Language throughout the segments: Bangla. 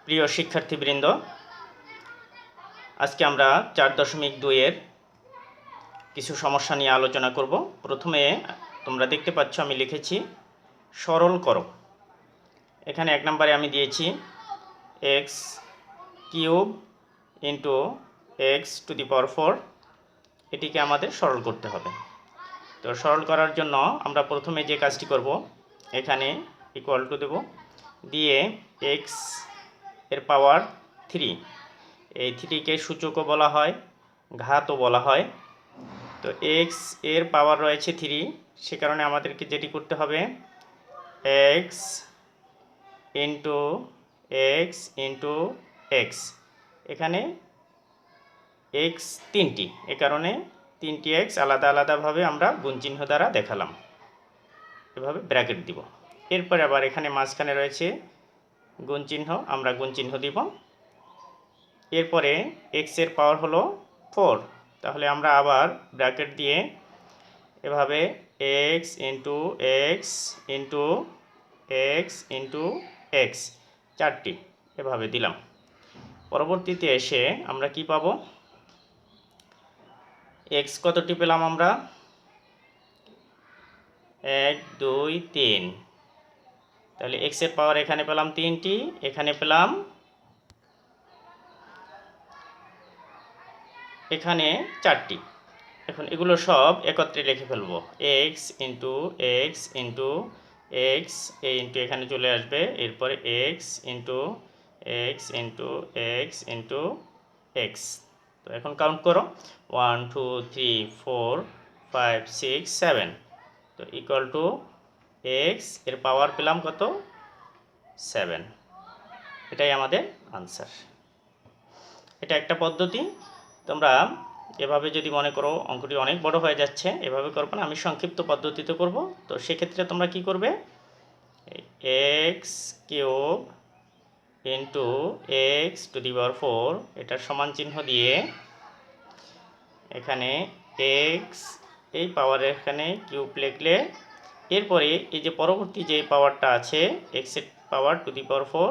প্রিয় শিক্ষার্থীবৃন্দ, আজকে আমরা 4.2 এর কিছু সমস্যা নিয়ে আলোচনা করব। প্রথমে তোমরা দেখতে পাচ্ছ আমি লিখেছি সরল করো। এখানে 1 নম্বরে আমি দিয়েছি x cube into x to the power 4। এটিকে আমাদের সরল করতে হবে। তো সরল করার জন্য আমরা প্রথমে যে কাজটি করব, এখানে ইকুয়াল টু দেব, দিয়ে এক্স এর পাওয়ার 3, এই 3কে সূচকও বলা হয়, ঘাতও বলা হয়। তো এক্স এর পাওয়ার রয়েছে 3, সে কারণে আমাদেরকে যেটি করতে হবে x into x into x. এখানে এক্স 3টি, এ কারণে 3টি এক্স আলাদা আলাদাভাবে আমরা গুণচিহ্ন দ্বারা দেখালাম, এভাবে ব্র্যাকেট দিব। এরপরে আবার এখানে মাঝখানে রয়েছে গুণচিহ্ন, আমরা গুণচিহ্ন দিব। এরপরে এক্স এর পাওয়ার হলো 4, তাহলে আমরা আবার ব্র্যাকেট দিয়ে এভাবে x into x into x into x 4টি এভাবে দিলাম। পরবর্তীতে এসে আমরা কি পাবো, এক্স কতটি পেলাম আমরা, 1 2 3, তাহলে এক্স এর পাওয়ার এখানে পেলাম 3টি, এখানে পেলাম এখানে 4টি। এখন এগুলো সব একত্রে লিখে ফেলবো, x into x into x, এই ইন্টু এখানে চলে আসবে, এরপরে x into x into x into x. তো এখন কাউন্ট করো, 1 2 3 4 5 6 7, তো ইকুয়াল টু এক্স এর পাওয়ার পেলাম কত, 7। এটাই আমাদের আনসার। এটা একটা পদ্ধতি। তোমরা এভাবে যদি মনে করো অঙ্কটি অনেক বড় হয়ে যাচ্ছে, এভাবে করবে না, আমি সংক্ষিপ্ত পদ্ধতিতে করব। তো সেক্ষেত্রে তোমরা কি করবে, x cube into x to the power 4 এটার সমান চিহ্ন দিয়ে এখানে এক্স এই পাওয়ারের এখানে কিউব লিখলে, এরপরে এই যে পরবর্তী যে পাওয়ারটা আছে এক্স এর পাওয়ার টু দি পাওয়ার 4,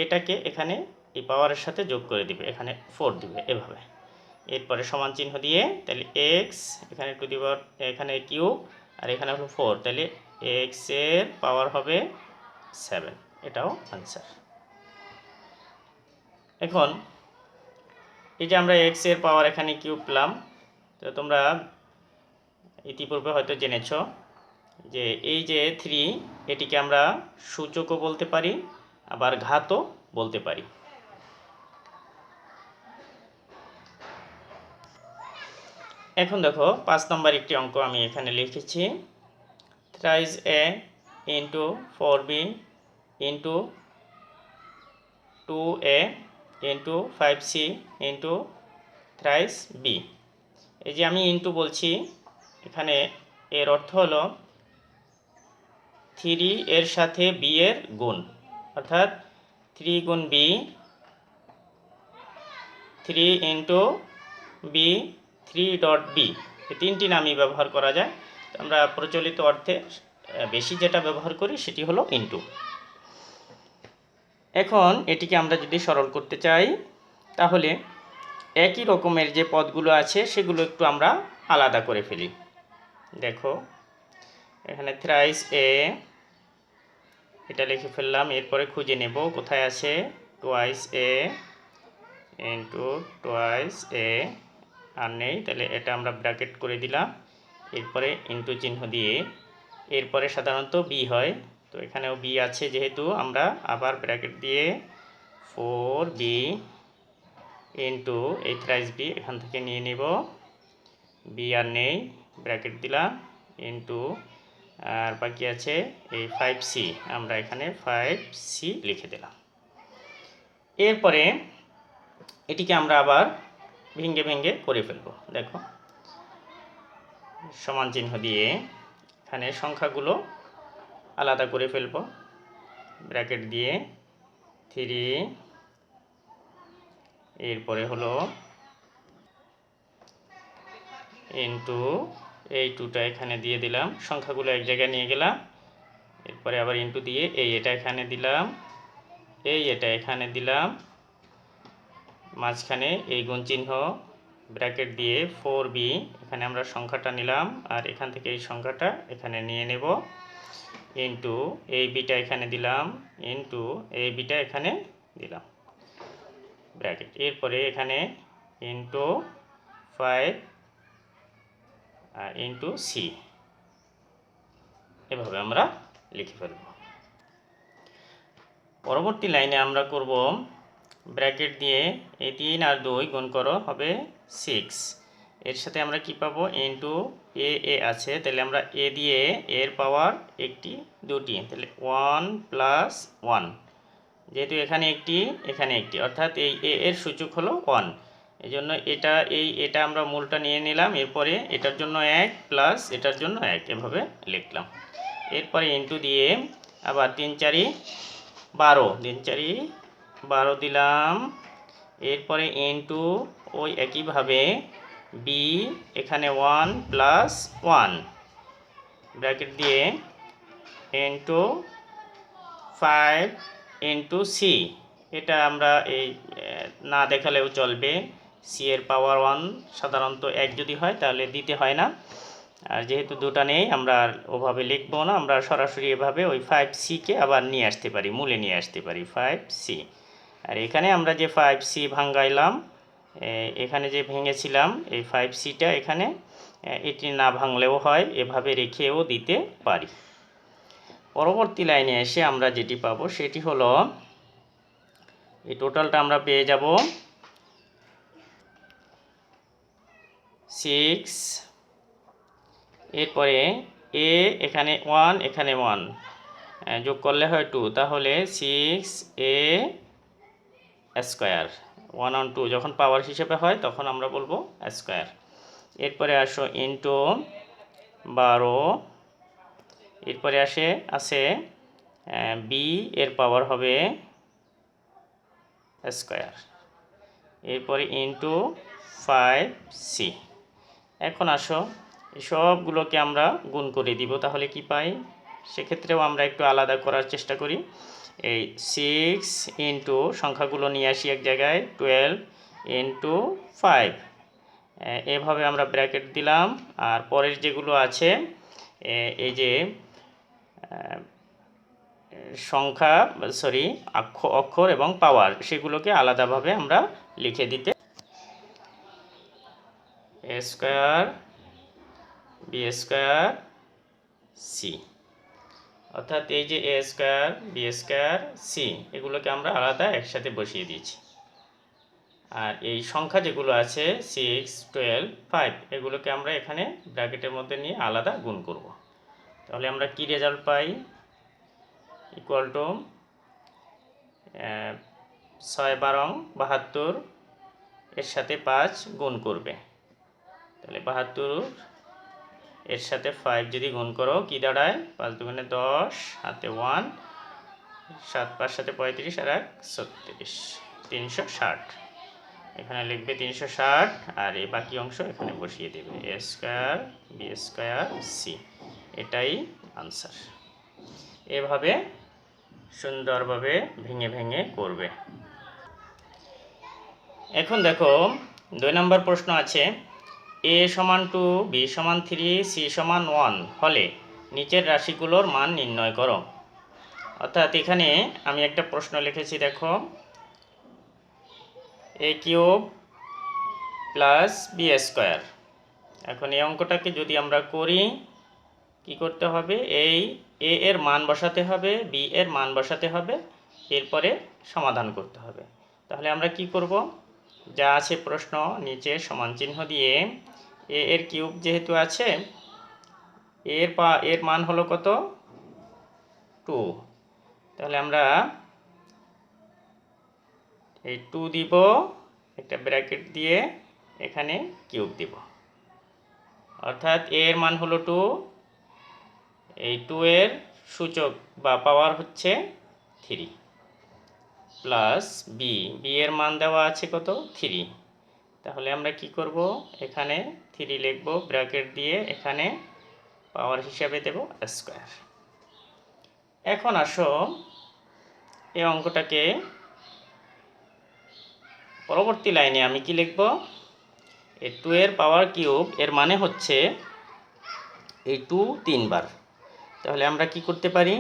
এটাকে এখানে এই পাওয়ারের সাথে যোগ করে দিবে, এখানে 4 দিবে এভাবে। এরপরে সমান চিহ্ন দিয়ে তাহলে এক্স এখানে টু দি পাওয়ার এখানে কিউব আর এখানে হলো 4, তাহলে এক্স এর পাওয়ার হবে 7। এটাও আনসার। এখন এই যে আমরা এক্স এর পাওয়ার এখানে কিউব পেলাম, তো তোমরা ইতিপূর্বে হয়তো জেনেছ যে এই যে 3, এটিকে আমরা সূচকও বলতে পারি, আবার ঘাতও বলতে পারি। এখন দেখো 5 নম্বর একটি অঙ্ক আমি এখানে লিখেছি, thrice a into 4b into 2a into 5c into thrice b। এই যে আমি ইন্টু বলছি, এখানে এর অর্থ হলো 3 এর সাথে b এর গুণ, অর্থাৎ 3 গুণ b, 3 ইন্টু b, 3.b, এই 3টি নামই ব্যবহার করা যায়। আমরা প্রচলিত অর্থে বেশি যেটা ব্যবহার করি সেটি হলো ইন্টু। এখন এটিকে আমরা যদি সরল করতে চাই, তাহলে একই রকমের যে পদগুলো আছে সেগুলো একটু আমরা আলাদা করে ফেলি। দেখো এখানে থ্রাইস এ এটা লিখে ফেললাম, এরপরে খুঁজে নেব কোথায় আছে টোয়াইস এ ইন্টু টোয়াইস এ, আর নেই, তাহলে এটা আমরা ব্র্যাকেট করে দিলাম, এরপরে ইন্টু চিহ্ন দিয়ে, এরপরে সাধারণত বি হয়, তো এখানেও বি আছে যেহেতু আমরা আবার ব্র্যাকেট দিয়ে 4b ইন্টু এই থ্রাইস বি এখান থেকে নিয়ে নেব, বি আর নেই, ব্র্যাকেট দিলাম, ইন্টু আর বাকি আছে এই 5c, আমরা এখানে 5c লিখে দিলাম। এরপরে এটিকে আমরা আবার ভেঙে ভেঙে করে ফেলব। দেখো সমান চিহ্ন দিয়ে এখানে সংখ্যাগুলো আলাদা করে ফেলব, ব্র্যাকেট দিয়ে 3, এরপরে হলো ইন্টু এই 2টা এখানে দিয়ে দিলাম, সংখ্যাগুলো এক জায়গায় নিয়ে গেলাম, এরপরে আবার ইন্টু দিয়ে এটা এখানে দিলাম, এটা এখানে দিলাম, মাঝখানে এই গুণ চিহ্ন ব্র্যাকেট দিয়ে 4b, এখানে আমরা সংখ্যাটা নিলাম আর এখান থেকে এই সংখ্যাটা এখানে নিয়ে নেব, ইন্টু এই বিটা এখানে দিলাম, ইন্টু এই বিটা এখানে দিলাম ব্র্যাকেট। এরপরে এখানে ইন্টু 5 আর ইন্টু সি, এভাবে আমরা লিখে ফেলব। পরবর্তী লাইনে আমরা করব ব্র্যাকেট দিয়ে এই 3 আর 2 গুণ করো হবে 6, এর সাথে আমরা কি পাবো, ইন্টু এ আছে, তাহলে আমরা এ দিয়ে এর পাওয়ার একটি দুটি, তাহলে 1 প্লাস 1, যেহেতু এখানে একটি অর্থাৎ এই এর সূচক হলো 1, এই জন্য এটা আমরা মূলটা নিয়ে নিলাম, এরপরে এটার জন্য 1 প্লাস এটার জন্য 1, এভাবে লিখলাম। এরপরে ইন্টু দিয়ে আবার 3 4 12, 3 4 12 দিলাম, এরপরে ইন্টু ওই একইভাবে বি, এখানে 1 প্লাস 1 ব্র্যাকেট দিয়ে ইন্টু 5 ইন্টু সি, এটা আমরা এই না দেখালেও চলবে, সি এর পাওয়ার 1 সাধারণত 1 যদি হয় তাহলে দিতে হয় না, আর যেহেতু দুটা নেই আমরা আর ওভাবে লিখবো না, আমরা সরাসরি এভাবে ওই 5c-কে আবার নিয়ে আসতে পারি, মূলে নিয়ে আসতে পারি 5c। আর এখানে আমরা যে 5c ভাঙাইলাম, এখানে যে ভেঙেছিলাম এই 5c-টা এখানে, এটি না ভাঙলেও হয়, এভাবে রেখেও দিতে পারি। পরবর্তী লাইনে এসে আমরা যেটি পাবো সেটি হলো, এই টোটালটা আমরা পেয়ে যাব 6, এরপরে এ এখানে 1 এখানে 1 যোগ করলে হয় 2, তাহলে 6a স্কোয়ার, 1 on 2 যখন পাওয়ার হিসেবে হয় তখন আমরা বলবো স্কোয়ার। এরপরে আসো ইন্টু 12, এরপরে আছে বি এর পাওয়ার হবে স্কোয়ার, এরপরে ইন্টু 5c। এখন আসো এই সবগুলোকে আমরা গুণ করে দিব, তাহলে কি পাই, সেক্ষেত্রেও আমরা একটু আলাদা করার চেষ্টা করি। এই 6 ইন্টু সংখ্যাগুলো নিয়ে আসি এক জায়গায়, 12 ইন্টু 5, এভাবে আমরা ব্র্যাকেট দিলাম। আর পরের যেগুলো আছে এই যে সংখ্যা অক্ষর এবং পাওয়ার, সেগুলোকে আলাদাভাবে আমরা লিখে দিতে, এ স্কোয়ার বি স্কোয়ার সি, অর্থাৎ এই যে এ স্কোয়ার বি স্কোয়ার সি, এগুলোকে আমরা আলাদা একসাথে বসিয়ে দিয়েছি। আর এই সংখ্যা যেগুলো আছে 6 12 5, এগুলোকে আমরা এখানে ব্র্যাকেটের মধ্যে নিয়ে আলাদা গুণ করব। তাহলে আমরা কি রেজাল্ট পাই, ইকুয়াল টু 6 12 72, এর সাথে 5 গুণ করবে, তাহলে 72 এর সাথে 5 যদি গুণ করো কি দাঁড়ায়, 5 দুগুণে 10, হাতে 1, 7 5 সাথে 35 আর 1 36, 360, এখানে লিখবে 360, আর এই বাকি অংশ এখানে বসিয়ে দেবে, এ স্কোয়ার বি স্কোয়ার সি, এটাই আনসার। এভাবে সুন্দরভাবে ভেঙে ভেঙে করবে। এখন দেখো 2 নম্বর প্রশ্ন আছে, a সমান 2 b সমান 3 c সমান 1 হলে নিচের রাশিগুলোর মান নির্ণয় করো। অর্থাৎ এখানে আমি একটা প্রশ্ন লিখেছি, দেখো a cube plus B square. এখন এই অঙ্কটাকে যদি আমরা করি, কি করতে হবে, এই a এর মান বসাতে হবে, b এর মান বসাতে হবে, এরপরে সমাধান করতে হবে। তাহলে আমরা কি করব, যা আছে প্রশ্ন নিচে সমান চিহ্ন দিয়ে, a এর কিউব যেহেতু আছে, এর মান হলো কত, 2, তাহলে আমরা এই 2 দিব, একটা ব্র্যাকেট দিয়ে এখানে কিউব দিব, অর্থাৎ a এর মান হলো 2, এই 2 এর সূচক বা পাওয়ার হচ্ছে 3, প্লাস বি এর মান দেওয়া আছে কত, 3, তাহলে আমরা কি করব, এখানে 3 লিখব ব্র্যাকেট দিয়ে, এখানে পাওয়ার হিসাবে দেব স্কোয়ার। এখন আসো এই অঙ্কটাকে পরবর্তী লাইনে আমি কি লিখব, এই 2 এর পাওয়ার কিউব এর মানে হচ্ছে এই 2 3বার। তাহলে আমরা কি করতে পারি,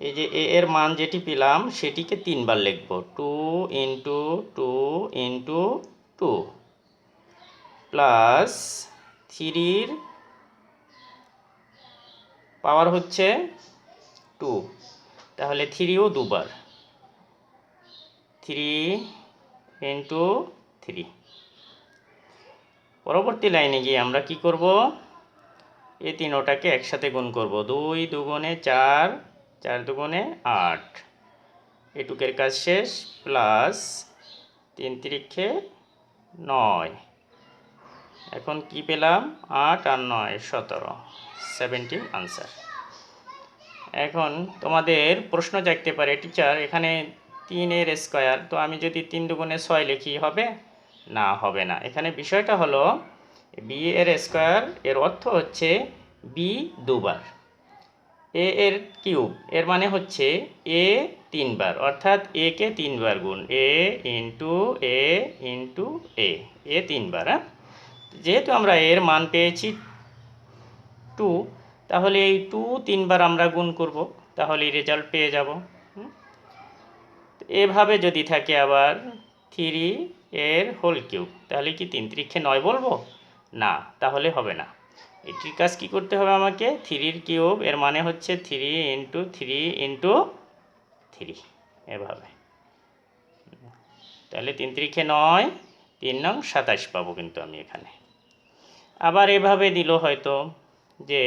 এই যে এ এর মান যেটি পেলাম সেটিকে 3বার লিখব, 2 ইন্টু 2 ইন্টু 2 প্লাস 3-র পাওয়ার হচ্ছে 2, তাহলে 3ও 2বার, 3 ইন্টু 3। পরবর্তী লাইনে গিয়ে আমরা কি করব, এই তিনোটাকে একসাথে গুণ করব, 2 দুগুণে 4, 4 দুগুণে 8, এটুকের কাজ শেষ, প্লাস 3 তিরিক্ষে 9। এখন কি পেলাম, 8 আর 9 17, 17 আনসার। এখন তোমাদের প্রশ্ন জাগতে পারে, টিচার এখানে 3 এর স্কয়ার, তো আমি যদি 3 দুগুণে 6 লিখি হবে না, হবে না। এখানে বিষয়টা হলো বি এর স্কয়ার এর অর্থ হচ্ছে বি 2বার, এ এর কিউব এর মানে হচ্ছে এ 3বার, অর্থাৎ এ কে 3বার গুণ, এ ইন্টু এ ইন্টু এ, এ 3বার। যেহেতু আমরা এর মান পেয়েছি 2, তাহলে এই 2 3বার আমরা গুণ করব, তাহলে রেজাল্ট পেয়ে যাব। এভাবে যদি থাকে আবার 3 এর হোল কিউব, তাহলে কি 3 তিরিক্ষে 9 বলবো না, তাহলে হবে না। এটির কাজ কি করতে হবে আমাকে, 3-র কিউব এর মানে হচ্ছে 3 ইন্টু 3 ইন্টু 3, এভাবে। তাহলে 3 তিরিক্ষে 9, 3 নং 27 পাবো কিন্তু আমি এখানে। আবার এভাবে দিল হয়তো যে